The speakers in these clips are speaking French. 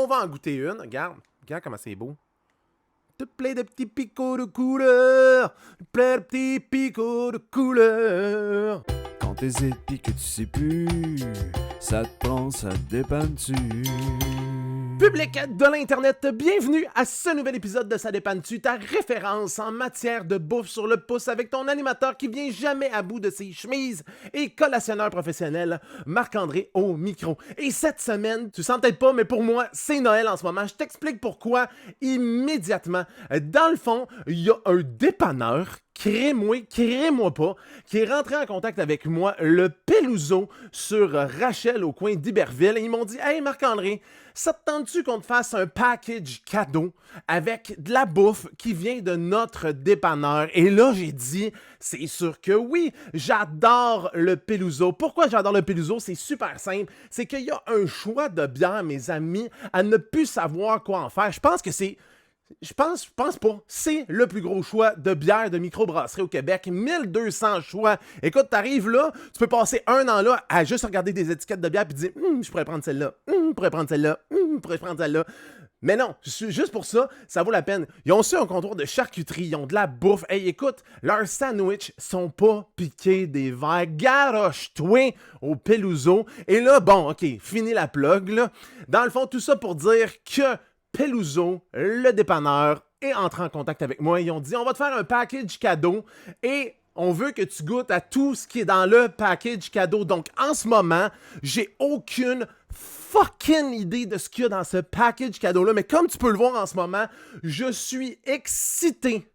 on va en goûter une. Regarde comment c'est beau. Tout plein de petits picots de couleurs. Plein de petits picots de couleurs. Quand t'hésites pis que tu sais plus, ça te prend, ça te dépanne-tu. Public de l'Internet, bienvenue à ce nouvel épisode de Ça dépanne-tu, ta référence en matière de bouffe sur le pouce avec ton animateur qui vient jamais à bout de ses chemises et collationneur professionnel, Marc-André au micro. Et cette semaine, tu sens peut-être pas, mais pour moi, c'est Noël en ce moment. Je t'explique pourquoi immédiatement. Dans le fond, il y a un dépanneur crée-moi pas, qui est rentré en contact avec moi, le Peluso, sur Rachel au coin d'Iberville. Et ils m'ont dit « Hey Marc-André, ça te tente-tu qu'on te fasse un package cadeau avec de la bouffe qui vient de notre dépanneur? » Et là, j'ai dit « C'est sûr que oui, j'adore le Peluso. » Pourquoi j'adore le Peluso? C'est super simple. C'est qu'il y a un choix de bière, mes amis, à ne plus savoir quoi en faire. Je pense que c'est... Je pense pas. C'est le plus gros choix de bière de microbrasserie au Québec. 1200 choix. Écoute, t'arrives là, tu peux passer un an là à juste regarder des étiquettes de bière et dire je pourrais prendre celle-là, je pourrais prendre celle-là, je pourrais prendre celle-là. Mais non, juste pour ça, ça vaut la peine. Ils ont aussi un comptoir de charcuterie, ils ont de la bouffe. Hey, écoute, leurs sandwichs sont pas piqués des verres. Garoche-toi au Peluso. Et là, bon, ok, fini la plug, là. Dans le fond, tout ça pour dire que Peluso, le dépanneur, est entré en contact avec moi. Ils ont dit, on va te faire un package cadeau et on veut que tu goûtes à tout ce qui est dans le package cadeau. Donc, en ce moment, j'ai aucune fucking idée de ce qu'il y a dans ce package cadeau-là. Mais comme tu peux le voir en ce moment, je suis excité.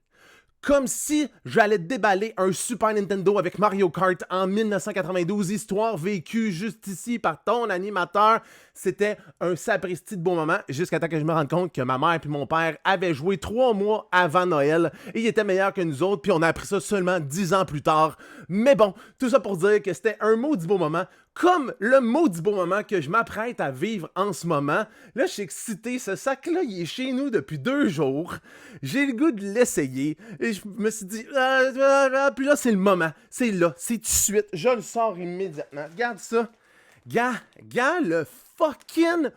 Comme si j'allais déballer un Super Nintendo avec Mario Kart en 1992, histoire vécue juste ici par ton animateur. C'était un sapristi de beau moment, jusqu'à temps que je me rende compte que ma mère et mon père avaient joué 3 mois avant Noël et ils étaient meilleurs que nous autres, puis on a appris ça seulement 10 ans plus tard. Mais bon, tout ça pour dire que c'était un maudit beau moment, comme le maudit beau moment que je m'apprête à vivre en ce moment. Là, je suis excité, ce sac-là, il est chez nous depuis 2 jours. J'ai le goût de l'essayer. Et je me suis dit, puis là, c'est le moment. C'est là, c'est tout de suite. Je le sors immédiatement. Regarde ça. Regarde le fucking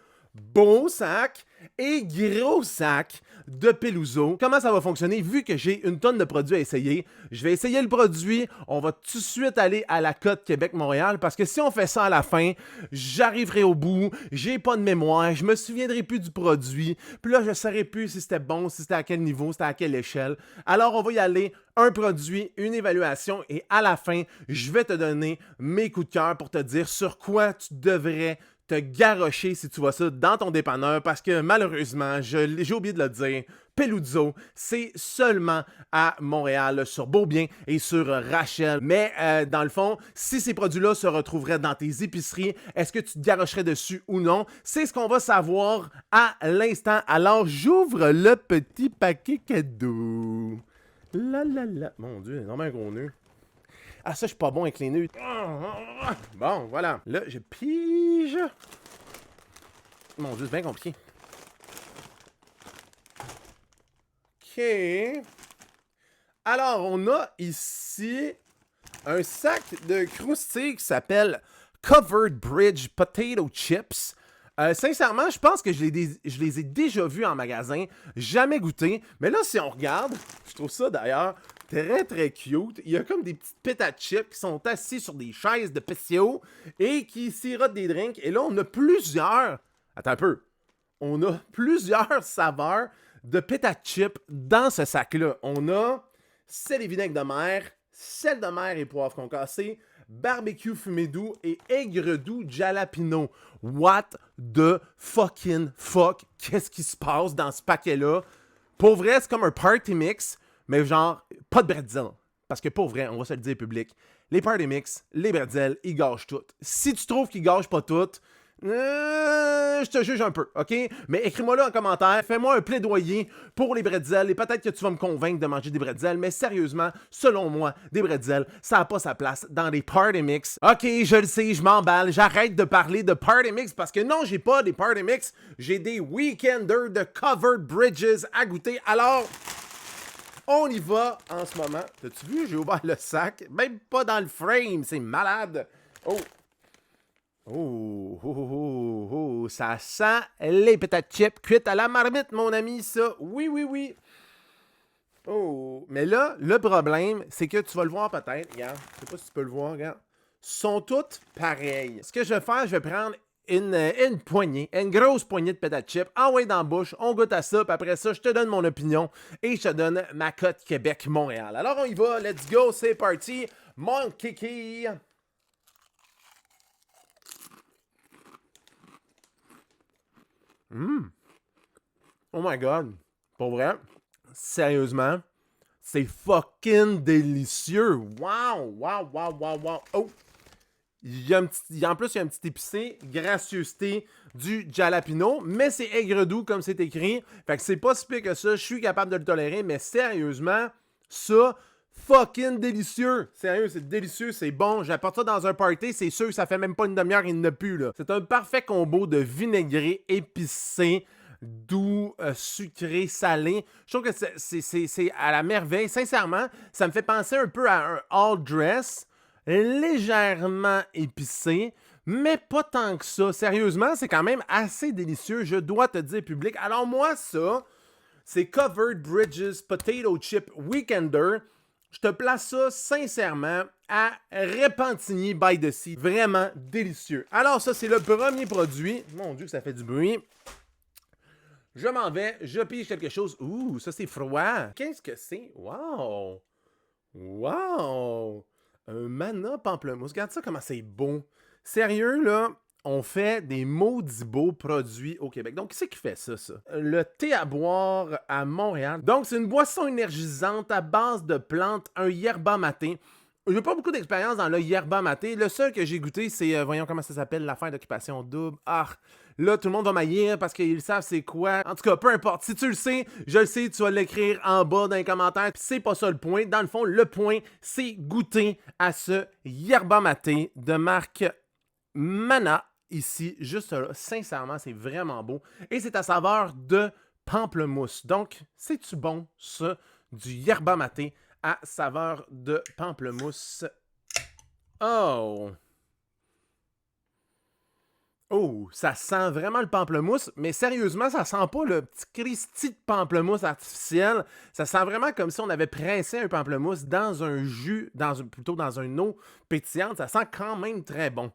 beau sac et gros sac de Peluso. Comment ça va fonctionner? Vu que j'ai une tonne de produits à essayer, je vais essayer le produit. On va tout de suite aller à la cote Québec-Montréal parce que si on fait ça à la fin, j'arriverai au bout, j'ai pas de mémoire, je me souviendrai plus du produit, puis là je saurais plus si c'était bon, si c'était à quel niveau, c'était à quelle échelle. Alors on va y aller, un produit, une évaluation et à la fin, je vais te donner mes coups de cœur pour te dire sur quoi tu devrais te garrocher si tu vois ça dans ton dépanneur parce que malheureusement, j'ai oublié de le dire, Peluso, c'est seulement à Montréal, sur Beaubien et sur Rachel. Mais dans le fond, si ces produits-là se retrouveraient dans tes épiceries, est-ce que tu te garrocherais dessus ou non? C'est ce qu'on va savoir à l'instant. Alors, j'ouvre le petit paquet cadeau. Mon Dieu, il y a un gros nœud. Ah, ça, je suis pas bon avec les nœuds. Bon, voilà. Là, je pige. Mon Dieu, c'est bien compliqué. OK. Alors, on a ici un sac de croustilles qui s'appelle Covered Bridge Potato Chips. Sincèrement, je pense que je les ai déjà vus en magasin. Jamais goûté. Mais là, si on regarde, je trouve ça d'ailleurs très très cute. Il y a comme des petites pétas chips qui sont assis sur des chaises de PCO et qui sirotent des drinks. Et là, on a plusieurs... Attends un peu. On a plusieurs saveurs de pétas chips dans ce sac-là. On a sel et vinaigre de mer, sel de mer et poivre concassé, barbecue fumé doux et aigre doux jalapeno. What the fucking fuck? Qu'est-ce qui se passe dans ce paquet-là? Pour vrai, c'est comme un party mix, mais genre, pas de bretzel. Parce que pour vrai, on va se le dire public, les party mix, les bretzels, ils gâchent tout. Si tu trouves qu'ils gâchent pas tout, je te juge un peu, ok? Mais écris-moi là en commentaire, fais-moi un plaidoyer pour les bretzels et peut-être que tu vas me convaincre de manger des bretzels, mais sérieusement, selon moi, des bretzels, ça n'a pas sa place dans des party mix. Ok, je le sais, je m'emballe, j'arrête de parler de party mix parce que non, j'ai pas des party mix, j'ai des weekenders de Covered Bridges à goûter, alors... On y va en ce moment. T'as-tu vu? J'ai ouvert le sac. Même pas dans le frame. C'est malade. Oh. Ça sent les patates chips cuites à la marmite, mon ami, ça. Oui, oui, oui. Oh, mais là, le problème, c'est que tu vas le voir peut-être. Regarde, je sais pas si tu peux le voir, regarde. Sont toutes pareilles. Ce que je vais faire, je vais prendre une poignée, une grosse poignée de patates chips, envoyer dans la bouche, on goûte à ça, puis après ça, je te donne mon opinion et je te donne ma cote Québec-Montréal. Alors on y va, let's go, c'est parti, mon kiki! Oh my god, pour vrai, sérieusement, c'est fucking délicieux. Wow, wow, wow, wow, wow. Oh! En plus, il y a un petit épicé, gracieuseté du jalapeno, mais c'est aigre-doux comme c'est écrit. Fait que c'est pas si pire que ça. Je suis capable de le tolérer, mais sérieusement, ça, fucking délicieux. Sérieux, c'est délicieux, c'est bon. J'apporte ça dans un party, c'est sûr que ça fait même pas une demi-heure, il ne pue, là. C'est un parfait combo de vinaigré épicé, doux, sucré, salé. Je trouve que c'est à la merveille. Sincèrement, ça me fait penser un peu à un all dress, légèrement épicé, mais pas tant que ça. Sérieusement, c'est quand même assez délicieux, je dois te dire, public. Alors moi, ça, c'est Covered Bridges Potato Chip Weekender. Je te place ça, sincèrement, à Repentigny by the Sea. Vraiment délicieux. Alors ça, c'est le premier produit. Mon Dieu, que ça fait du bruit. Je m'en vais, je pige quelque chose. Ouh, ça c'est froid. Qu'est-ce que c'est? Wow! Wow! Un mana pamplemousse. Regarde ça comment c'est beau. Sérieux, là, on fait des maudits beaux produits au Québec. Donc, qui c'est qui fait ça? Le thé à boire à Montréal. Donc, c'est une boisson énergisante à base de plantes, un yerba maté. J'ai pas beaucoup d'expérience dans le yerba maté. Le seul que j'ai goûté, c'est, voyons comment ça s'appelle, l'affaire d'occupation double. Ah, là, tout le monde va m'haïr parce qu'ils savent c'est quoi. En tout cas, peu importe. Si tu le sais, je le sais, tu vas l'écrire en bas dans les commentaires. Puis c'est pas ça le point. Dans le fond, le point, c'est goûter à ce yerba maté de marque Mana. Ici, juste là, sincèrement, c'est vraiment beau. Et c'est à saveur de pamplemousse. Donc, c'est-tu bon, ça, du yerba maté à saveur de pamplemousse? Oh! Oh, ça sent vraiment le pamplemousse, mais sérieusement, ça sent pas le petit Christy de pamplemousse artificiel. Ça sent vraiment comme si on avait pressé un pamplemousse dans un jus, plutôt dans une eau pétillante. Ça sent quand même très bon.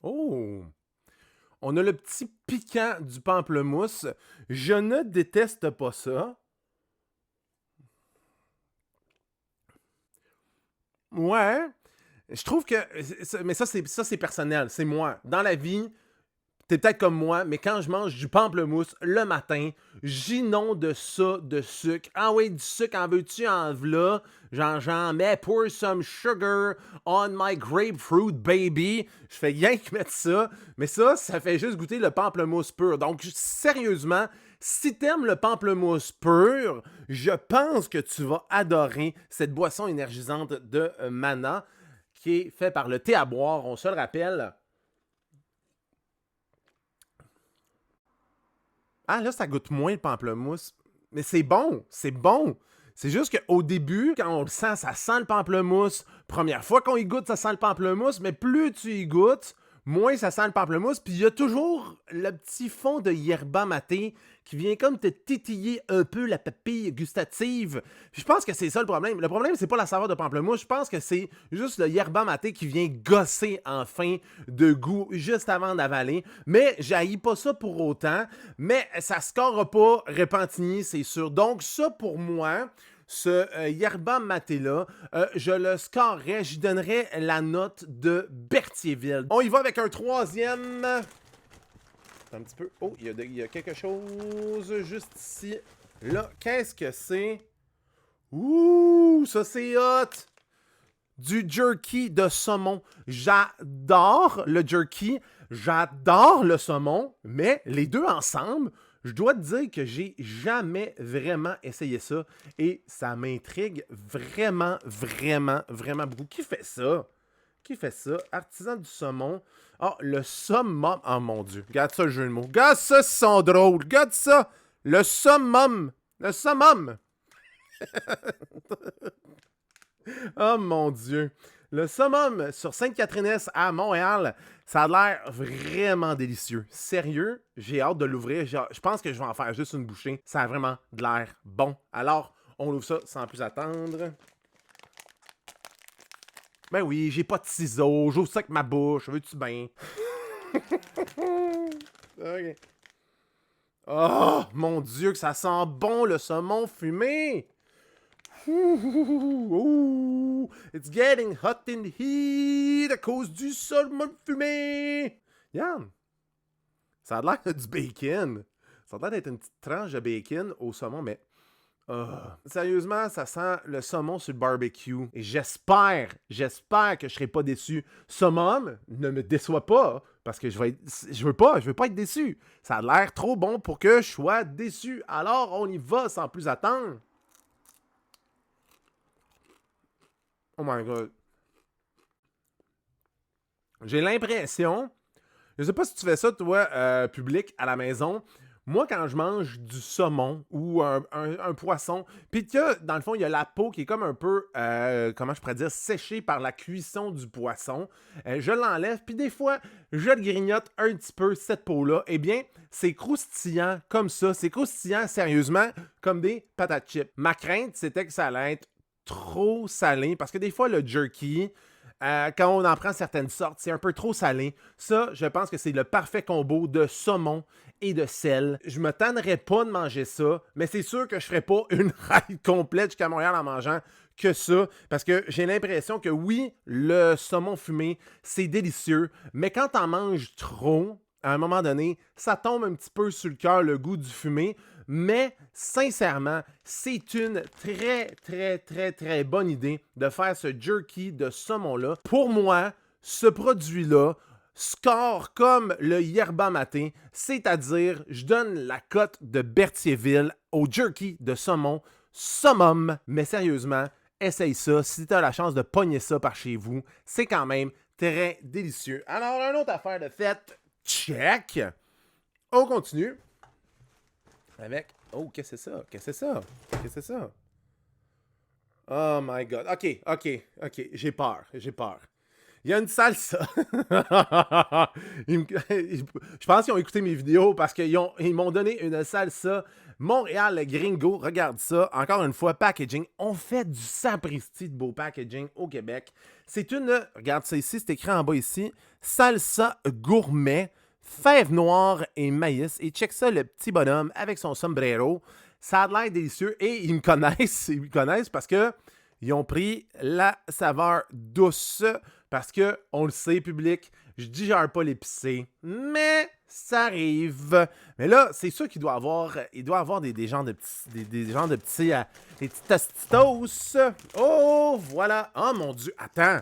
Oh! On a le petit piquant du pamplemousse. Je ne déteste pas ça. Ouais. Je trouve que... Mais ça, c'est personnel. C'est moi. Dans la vie, t'es peut-être comme moi, mais quand je mange du pamplemousse le matin, j'inonde ça de sucre. Ah oui, du sucre, en veux-tu, en v'là? J'en mets, pour some sugar on my grapefruit baby. Je fais rien que mettre ça. Mais ça fait juste goûter le pamplemousse pur. Donc, sérieusement, si t'aimes le pamplemousse pur, je pense que tu vas adorer cette boisson énergisante de Mana, qui est faite par le thé à boire, on se le rappelle. Ah, là, ça goûte moins le pamplemousse. Mais c'est bon, c'est bon. C'est juste qu'au début, quand on le sent, ça sent le pamplemousse. Première fois qu'on y goûte, ça sent le pamplemousse. Mais plus tu y goûtes, moins ça sent le pamplemousse. Puis il y a toujours le petit fond de yerba maté qui vient comme te titiller un peu la papille gustative. Puis je pense que c'est ça le problème. Le problème, c'est pas la saveur de pamplemousse. Je pense que c'est juste le yerba maté qui vient gosser enfin de goût juste avant d'avaler. Mais j'haïs pas ça pour autant. Mais ça score pas Repentigny, c'est sûr. Donc ça, pour moi, ce yerba maté-là, je le scorerais, j'y donnerais la note de Berthierville. On y va avec un troisième. Un petit peu. Oh, il y a quelque chose juste ici. Là, qu'est-ce que c'est? Ouh, ça c'est hot! Du jerky de saumon. J'adore le jerky, j'adore le saumon, mais les deux ensemble, je dois te dire que j'ai jamais vraiment essayé ça et ça m'intrigue vraiment, vraiment, vraiment beaucoup. Qui fait ça? Qui fait ça? Artisan du saumon. Ah, le summum. Oh mon Dieu. Regarde ça, le jeu de mots. Regarde ça, ils sont drôles. Regarde ça. Le summum. Le summum. Oh mon Dieu. Le summum sur Sainte-Catherine-Est à Montréal, ça a l'air vraiment délicieux. Sérieux, j'ai hâte de l'ouvrir. Je pense que je vais en faire juste une bouchée. Ça a vraiment de l'air bon. Alors, on ouvre ça sans plus attendre. Ben oui, j'ai pas de ciseaux. J'ouvre ça avec ma bouche. Veux-tu bien? OK. Oh, mon Dieu, que ça sent bon, le saumon fumé! Ouh, it's getting hot in here à cause du saumon fumé! Yann, ça a l'air du bacon. Ça a l'air d'être une petite tranche de bacon au saumon, mais... sérieusement, ça sent le saumon sur le barbecue. Et j'espère que je serai pas déçu. Summum, ne me déçois pas, parce que je veux pas être déçu. Ça a l'air trop bon pour que je sois déçu. Alors, on y va sans plus attendre. Oh my God. J'ai l'impression... Je sais pas si tu fais ça, toi, public, à la maison. Moi, quand je mange du saumon ou un poisson, puis que, dans le fond, il y a la peau qui est comme un peu, comment je pourrais dire, séchée par la cuisson du poisson, je l'enlève, puis des fois, je le grignote un petit peu, cette peau-là. Eh bien, c'est croustillant comme ça. C'est croustillant, sérieusement, comme des patates chips. Ma crainte, c'était que ça allait être trop salé, parce que des fois, le jerky... quand on en prend certaines sortes, c'est un peu trop salé. Ça, je pense que c'est le parfait combo de saumon et de sel. Je me tannerais pas de manger ça, mais c'est sûr que je ferais pas une ride complète jusqu'à Montréal en mangeant que ça, parce que j'ai l'impression que oui, le saumon fumé, c'est délicieux, mais quand t'en manges trop, à un moment donné, ça tombe un petit peu sur le cœur, le goût du fumé. Mais, sincèrement, c'est une très bonne idée de faire ce jerky de saumon-là. Pour moi, ce produit-là score comme le yerba maté, c'est-à-dire, je donne la cote de Berthierville au jerky de saumon summum. Mais sérieusement, essaye ça. Si tu as la chance de pogner ça par chez vous, c'est quand même très délicieux. Alors, une autre affaire de fête, check! On continue. Avec... Oh, qu'est-ce que c'est ça? Qu'est-ce que c'est ça? Qu'est-ce que c'est ça? Oh my God. OK. J'ai peur. Il y a une salsa. Je pense qu'ils ont écouté mes vidéos parce qu'ils m'ont donné une salsa Montréal Gringo. Regarde ça. Encore une fois, packaging. On fait du sapristi de beau packaging au Québec. C'est une... Regarde ça ici. C'est écrit en bas ici. Salsa gourmet. Fèves noires et maïs. Et check ça, le petit bonhomme avec son sombrero. Ça a l'air délicieux. Et ils me connaissent. Ils me connaissent parce que ils ont pris la saveur douce. Parce que, on le sait, public, je digère pas l'épicé. Mais ça arrive. Mais là, c'est sûr qu'il doit avoir... Il doit avoir des genres de petits... Des genres de petits... des petits tostitos. Oh, voilà. Oh, mon Dieu. Attends.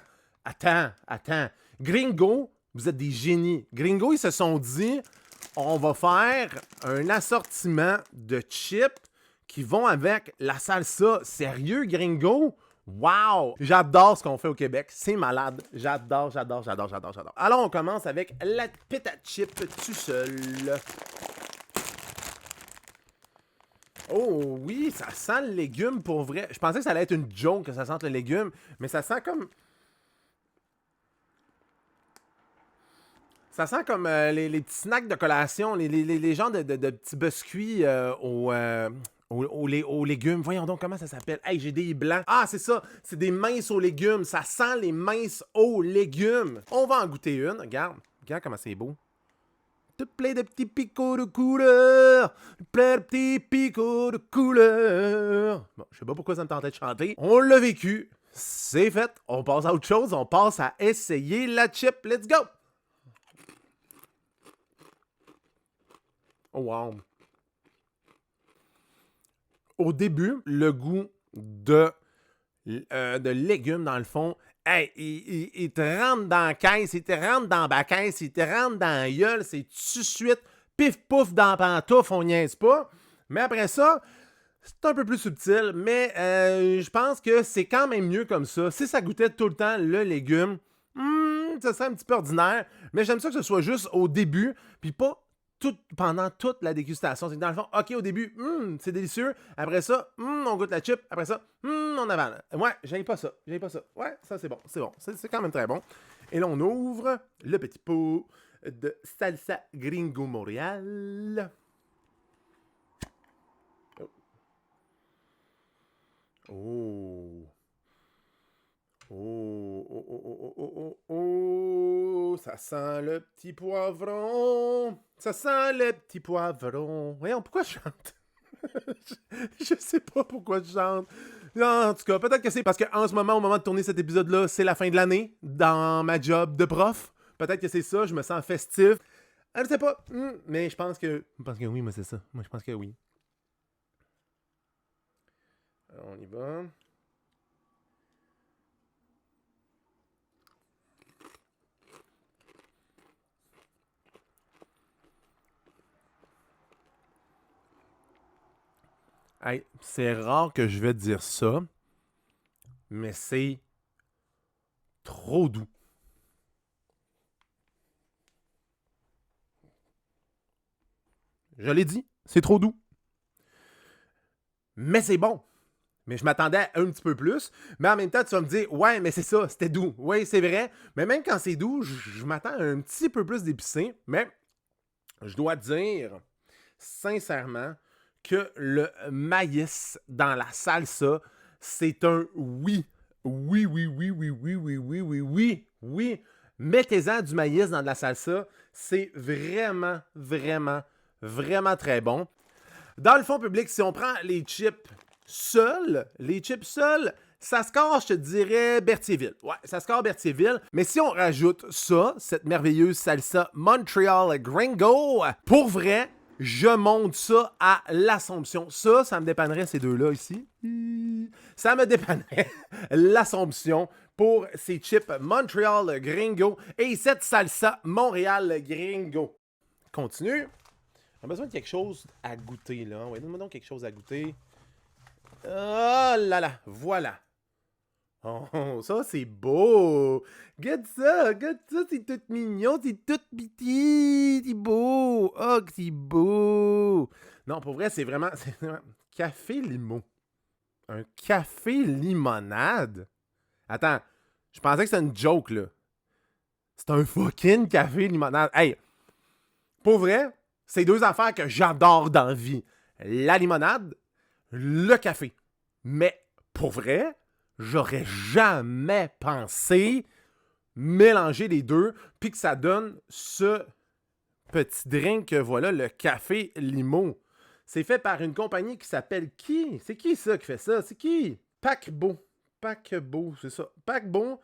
Gringo... Vous êtes des génies. Gringo, ils se sont dit, on va faire un assortiment de chips qui vont avec la salsa. Sérieux, Gringo? Wow! J'adore ce qu'on fait au Québec. C'est malade. J'adore. Alors, on commence avec la patate chip tout seul. Oh oui, ça sent le légume pour vrai. Je pensais que ça allait être une joke que ça sente le légume, mais ça sent comme... Ça sent comme les petits snacks de collation, les genres de petits biscuits aux légumes. Voyons donc comment ça s'appelle. Hey, j'ai des blancs. Ah, c'est ça. C'est des minces aux légumes. Ça sent les minces aux légumes. On va en goûter une. Regarde comment c'est beau. Tout plein de petits picots de couleur. Plein de petits picots de couleur. Bon, je sais pas pourquoi ça me tentait de chanter. On l'a vécu. C'est fait. On passe à autre chose. On passe à essayer la chip. Let's go! Oh wow! Au début, le goût de légumes, dans le fond, hey, il te rentre dans la caisse, il te rentre dans la caisse, il te rentre dans la gueule, c'est tout de suite, pif-pouf dans la pantoufle, on niaise pas. Mais après ça, c'est un peu plus subtil, mais je pense que c'est quand même mieux comme ça. Si ça goûtait tout le temps le légume, ça serait un petit peu ordinaire, mais j'aime ça que ce soit juste au début, puis pas pendant toute la dégustation. C'est que dans le fond, OK, au début, c'est délicieux. Après ça, on goûte la chip. Après ça, on avale. Ouais, j'aime pas ça. Ouais, ça, c'est bon. C'est quand même très bon. Et là, on ouvre le petit pot de salsa Gringo Montréal. Oh. Oh, ça sent le petit poivron. Voyons, pourquoi je chante? je sais pas pourquoi je chante. Non, en tout cas, peut-être que c'est parce qu'en ce moment, au moment de tourner cet épisode-là, c'est la fin de l'année dans ma job de prof. Peut-être que c'est ça, je me sens festif. Je sais pas, mais je pense que oui, moi c'est ça. Moi, je pense que oui. Alors, on y va. Hey, c'est rare que je vais dire ça, mais c'est trop doux. Je l'ai dit, c'est trop doux. Mais c'est bon. Mais je m'attendais à un petit peu plus. Mais en même temps, tu vas me dire, ouais, mais c'est ça, c'était doux. Oui, c'est vrai. Mais même quand c'est doux, je m'attends à un petit peu plus d'épicé. Mais je dois dire, sincèrement, que le maïs dans la salsa, c'est un oui. Oui. Mettez-en du maïs dans de la salsa. C'est vraiment très bon. Dans le fond public, si on prend les chips seuls, ça score, je te dirais, Berthierville. Ouais, ça score Berthierville. Mais si on rajoute ça, cette merveilleuse salsa Montreal Gringo, pour vrai, je monte ça à l'Assomption. Ça me dépannerait ces deux-là ici. Ça me dépannerait l'Assomption pour ces chips Montreal Gringo et cette salsa Montréal Gringo. Continue. On a besoin de quelque chose à goûter, là. Ouais, donne-moi donc quelque chose à goûter. Oh là là, voilà. Oh, ça, c'est beau. Regarde ça, c'est tout mignon, c'est tout petit, c'est beau. Oh, c'est beau. Non, pour vrai, c'est vraiment café limo. Un café limonade? Attends, je pensais que c'était une joke, là. C'est un fucking café limonade. Hey, pour vrai, c'est deux affaires que j'adore dans la vie. La limonade, le café. Mais pour vrai, j'aurais jamais pensé mélanger les deux puis que ça donne ce petit drink que voilà, le café limo. C'est fait par une compagnie qui s'appelle qui? C'est qui ça qui fait ça? C'est qui? Paquebot, c'est ça. Paquebot.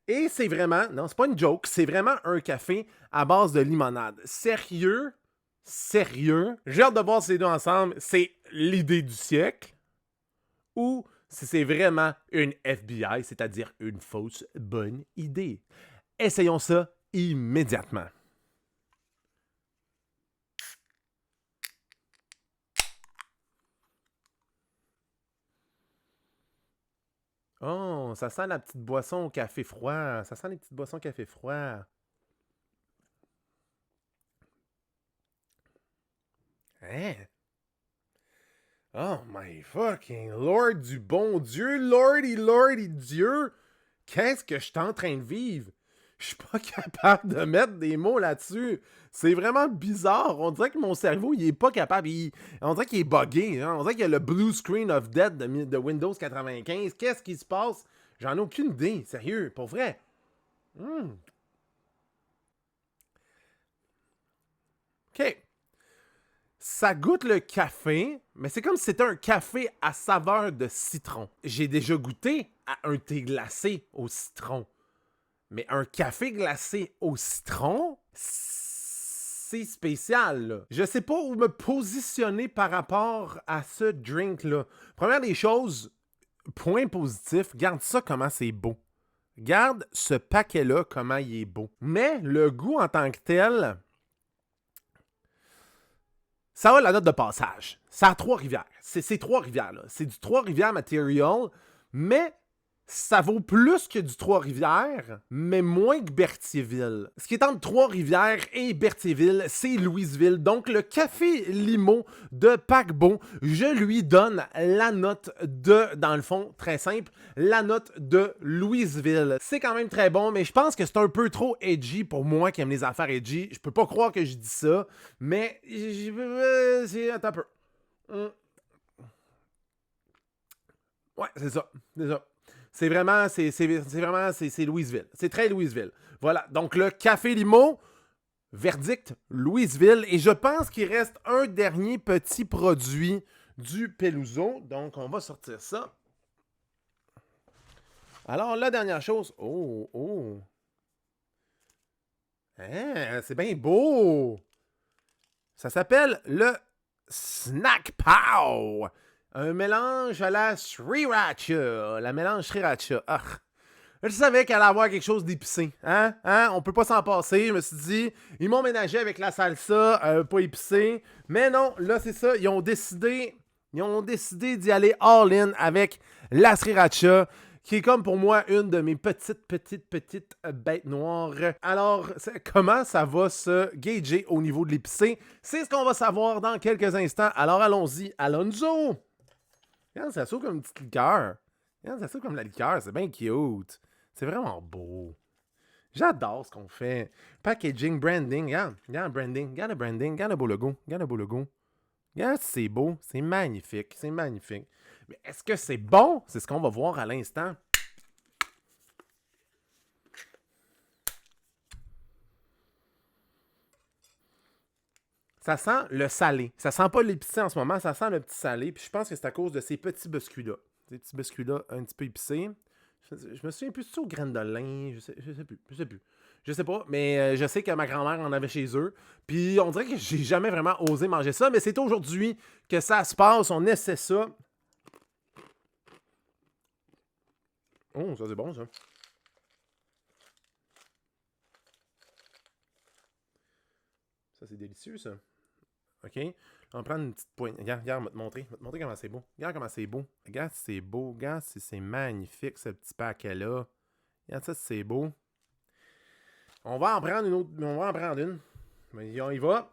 Et c'est vraiment, non, c'est pas une joke, c'est vraiment un café à base de limonade. Sérieux? J'ai hâte de voir ces deux ensemble. C'est l'idée du siècle. Ou si c'est vraiment une FBI, c'est-à-dire une fausse bonne idée. Essayons ça immédiatement. Oh, ça sent la petite boisson au café froid. Ça sent les petites boissons au café froid. Hein? Oh my fucking Lord du bon Dieu, Lordy Dieu! Qu'est-ce que je suis en train de vivre? Je suis pas capable de mettre des mots là-dessus. C'est vraiment bizarre. On dirait que mon cerveau, il est pas capable. On dirait qu'il est buggé. Hein? On dirait qu'il y a le blue screen of death de Windows 95. Qu'est-ce qui se passe? J'en ai aucune idée. Sérieux, pour vrai. OK. Ça goûte le café, mais c'est comme si c'était un café à saveur de citron. J'ai déjà goûté à un thé glacé au citron. Mais un café glacé au citron, c'est spécial, là. Je sais pas où me positionner par rapport à ce drink-là. Première des choses, point positif, garde ça comment c'est beau. Garde ce paquet-là comment il est beau. Mais le goût en tant que tel, ça a la note de passage. Ça a Trois-Rivières. C'est Trois-Rivières, là. C'est du Trois-Rivières Material, mais ça vaut plus que du Trois-Rivières, mais moins que Berthierville. Ce qui est entre Trois-Rivières et Berthierville, c'est Louisville. Donc, le Café Limo de paquebot, je lui donne la note de, dans le fond, très simple, la note de Louisville. C'est quand même très bon, mais je pense que c'est un peu trop edgy pour moi qui aime les affaires edgy. Je peux pas croire que je dis ça, mais attends un peu. Ouais, c'est ça. C'est ça. C'est vraiment Louisville. C'est très Louisville. Voilà. Donc, le Café Limo, verdict, Louisville. Et je pense qu'il reste un dernier petit produit du Peluso. Donc, on va sortir ça. Alors, la dernière chose. Oh. Hein, c'est bien beau. Ça s'appelle le Snack Pow. Un mélange à la sriracha. La mélange sriracha. Ah. Je savais qu'elle allait avoir quelque chose d'épicé. Hein? On peut pas s'en passer. Je me suis dit, ils m'ont ménagé avec la salsa pas épicée. Mais non, là, c'est ça. Ils ont décidé d'y aller all-in avec la sriracha, qui est comme pour moi une de mes petites bêtes noires. Alors, comment ça va se gager au niveau de l'épicé? C'est ce qu'on va savoir dans quelques instants. Alors, allons-y, Alonso! Regarde, ça saute comme une petite liqueur. Regarde, ça saute comme la liqueur. C'est bien cute. C'est vraiment beau. J'adore ce qu'on fait. Packaging, branding. Regarde le branding. Regarde le branding. Regarde le beau logo. Regarde, c'est beau. C'est magnifique. Mais est-ce que c'est bon? C'est ce qu'on va voir à l'instant. Ça sent le salé. Ça sent pas l'épicé en ce moment, ça sent le petit salé. Puis je pense que c'est à cause de ces petits biscuits-là. Ces petits biscuits-là un petit peu épicés. Je me souviens plus aux graines de lin. Je sais pas, mais je sais que ma grand-mère en avait chez eux. Puis on dirait que j'ai jamais vraiment osé manger ça. Mais c'est aujourd'hui que ça se passe. On essaie ça. Oh, ça c'est bon ça. Ça c'est délicieux ça. OK? On va prendre une petite poignée. Regarde, on va te montrer comment c'est beau. Regarde comment c'est beau. Regarde, c'est beau. Regarde, c'est magnifique, ce petit paquet-là. Regarde ça, c'est beau. On va en prendre une autre. On va en prendre une. Mais on y va.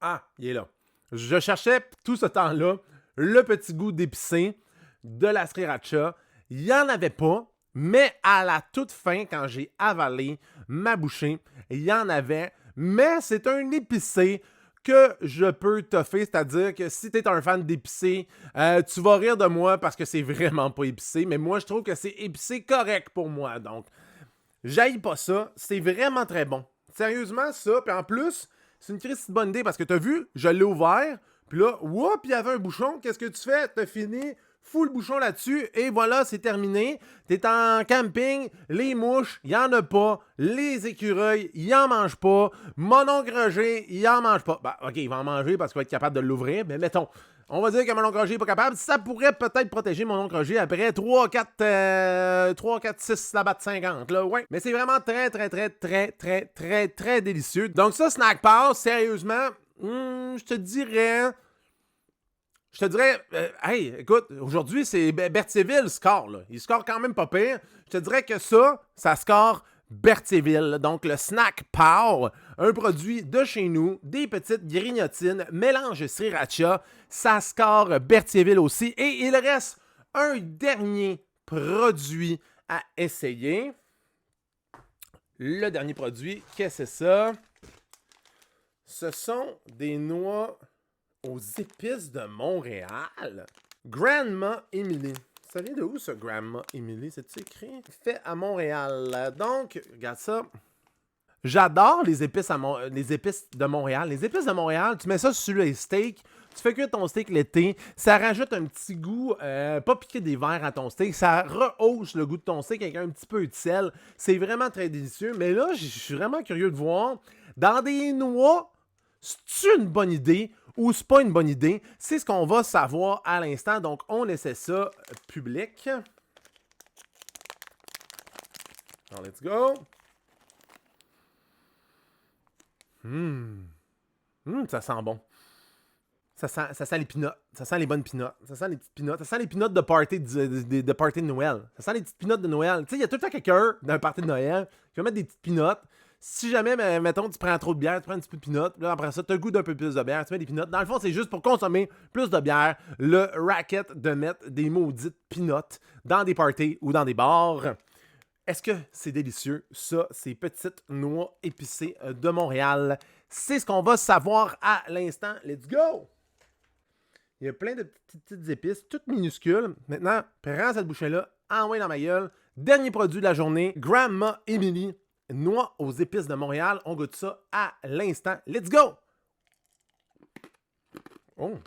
Ah, il est là. Je cherchais tout ce temps-là le petit goût d'épicé de la sriracha. Il n'y en avait pas, mais à la toute fin, quand j'ai avalé ma bouchée, il y en avait. Mais c'est un épicé que je peux toffer, c'est-à-dire que si tu es un fan d'épicé, tu vas rire de moi parce que c'est vraiment pas épicé, mais moi je trouve que c'est épicé correct pour moi, donc j'haïs pas ça, c'est vraiment très bon. Sérieusement, ça, puis en plus, c'est une crise de bonne idée parce que t'as vu, je l'ai ouvert, puis là, whoop, il y avait un bouchon. Qu'est-ce que tu fais? T'as fini, fous le bouchon là-dessus, et voilà, c'est terminé. T'es en camping, les mouches, il n'y en a pas. Les écureuils, ils en mangent pas. Mon oncle Roger, il en mange pas. Ben, OK, il va en manger parce qu'il va être capable de l'ouvrir, mais mettons, on va dire que mon oncle Roger n'est pas capable. Ça pourrait peut-être protéger mon oncle Roger après 3, 4, 6 la batte 50. Là, ouais. Mais c'est vraiment très délicieux. Donc ça, Snack Pass, sérieusement, je te dirais, hey, écoute, aujourd'hui, c'est Berthierville score, là. Il score quand même pas pire. Je te dirais que ça score Berthierville. Donc, le Snack Pow, un produit de chez nous, des petites grignotines, mélange sriracha, ça score Berthierville aussi. Et il reste un dernier produit à essayer. Le dernier produit, qu'est-ce que c'est ça? Ce sont des noix aux épices de Montréal. Grandma Emily. Ça vient de où, ce Grandma Emily? C'est-tu écrit? Fait à Montréal. Donc, regarde ça. J'adore les épices de Montréal. Les épices de Montréal, tu mets ça sur les steaks. Tu fais cuire ton steak l'été. Ça rajoute un petit goût, pas piquer des verres à ton steak. Ça rehausse le goût de ton steak avec un petit peu de sel. C'est vraiment très délicieux. Mais là, je suis vraiment curieux de voir. Dans des noix, c'est une bonne idée ou c'est pas une bonne idée? C'est ce qu'on va savoir à l'instant. Donc, on essaie ça public. Alors, let's go. Ça sent bon. Ça sent les peanuts. Ça sent les bonnes peanuts. Ça sent les petites peanuts. Ça sent les peanuts de party de party de Noël. Ça sent les petites peanuts de Noël. Tu sais, il y a tout le temps quelqu'un dans un party de Noël qui va mettre des petites peanuts. Si jamais, mettons, tu prends trop de bière, tu prends un petit peu de peanuts. Là, après ça, tu as le goût d'un peu plus de bière. Tu mets des peanuts. Dans le fond, c'est juste pour consommer plus de bière. Le racket de mettre des maudites peanuts dans des parties ou dans des bars. Est-ce que c'est délicieux? Ça, ces petites noix épicées de Montréal. C'est ce qu'on va savoir à l'instant. Let's go! Il y a plein de petites épices, toutes minuscules. Maintenant, prends cette bouchée-là, envoie dans ma gueule. Dernier produit de la journée, Grandma Emily, noix aux épices de Montréal. On goûte ça à l'instant. Let's go! Oh!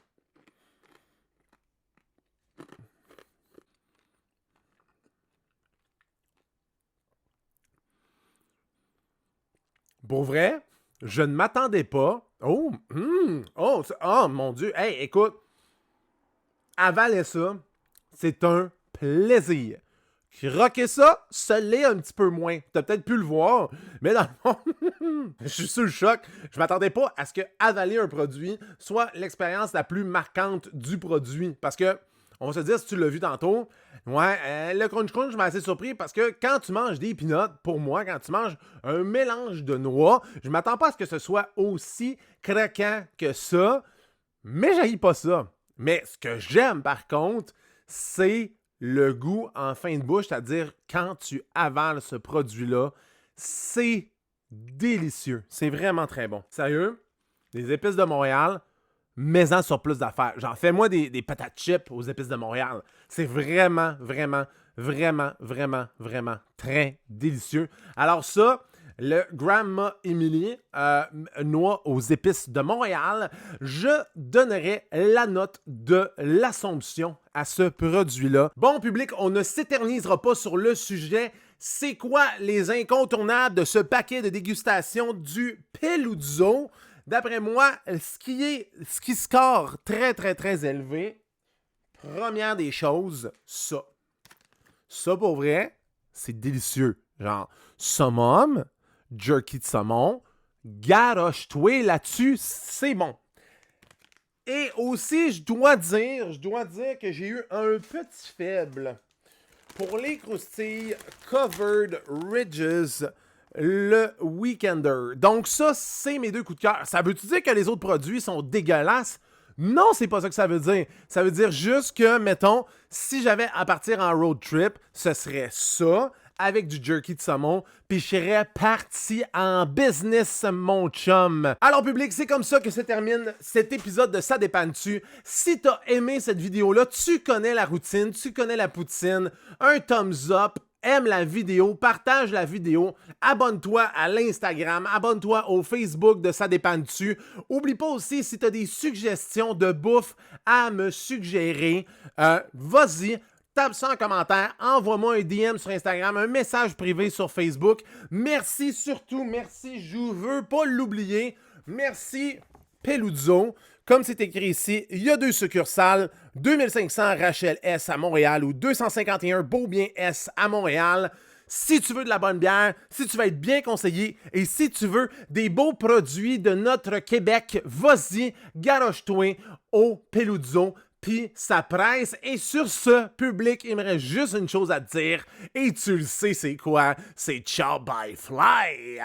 Pour vrai, je ne m'attendais pas. Oh! Oh, mon Dieu! Hey, écoute! Avaler ça, c'est un plaisir. Croquer ça, ça l'est un petit peu moins. T'as peut-être pu le voir, mais dans le fond, je suis sous le choc. Je m'attendais pas à ce que avaler un produit soit l'expérience la plus marquante du produit. Parce que, on va se dire, si tu l'as vu tantôt, le crunch crunch, je m'ai assez surpris parce que quand tu manges des peanuts, pour moi, quand tu manges un mélange de noix, je m'attends pas à ce que ce soit aussi craquant que ça, mais j'haïs pas ça. Mais ce que j'aime, par contre, c'est le goût en fin de bouche, c'est-à-dire quand tu avales ce produit-là, c'est délicieux. C'est vraiment très bon. Sérieux, les épices de Montréal, mets-en sur plus d'affaires. Genre, fais-moi des patates chips aux épices de Montréal. C'est vraiment, vraiment, vraiment, vraiment, vraiment très délicieux. Alors ça, le Grandma Emily, noix aux épices de Montréal, je donnerais la note de l'Assomption à ce produit-là. Bon, public, on ne s'éternisera pas sur le sujet. C'est quoi les incontournables de ce paquet de dégustation du Peluso? D'après moi, ce qui score très, très, très élevé, première des choses, ça. Ça, pour vrai, c'est délicieux. Genre, summum, jerky de saumon, garoche-toi là-dessus, c'est bon. Et aussi, je dois dire que j'ai eu un petit faible pour les croustilles Covered Ridges le Weekender. Donc ça, c'est mes deux coups de cœur. Ça veut-tu dire que les autres produits sont dégueulasses? Non, c'est pas ça que ça veut dire. Ça veut dire juste que, mettons, si j'avais à partir en road trip, ce serait ça, avec du jerky de saumon, puis je serais parti en business, mon chum. Alors, public, c'est comme ça que se termine cet épisode de Ça dépanne-tu. Si t'as aimé cette vidéo-là, tu connais la routine, tu connais la poutine, un thumbs up, aime la vidéo, partage la vidéo, abonne-toi à l'Instagram, abonne-toi au Facebook de Ça dépanne-tu. Oublie pas aussi, si tu as des suggestions de bouffe à me suggérer, vas-y, tape ça en commentaire, envoie-moi un DM sur Instagram, un message privé sur Facebook. Merci surtout, merci, je veux pas l'oublier, merci Peluso. Comme c'est écrit ici, il y a 2 succursales, 2500 Rachel S à Montréal ou 251 Beaubien S à Montréal. Si tu veux de la bonne bière, si tu veux être bien conseillé et si tu veux des beaux produits de notre Québec, vas-y, garoche-toi au Peluso, puis ça presse. Et sur ce, public, il me reste juste une chose à te dire et tu le sais c'est quoi, c'est ciao bye fly!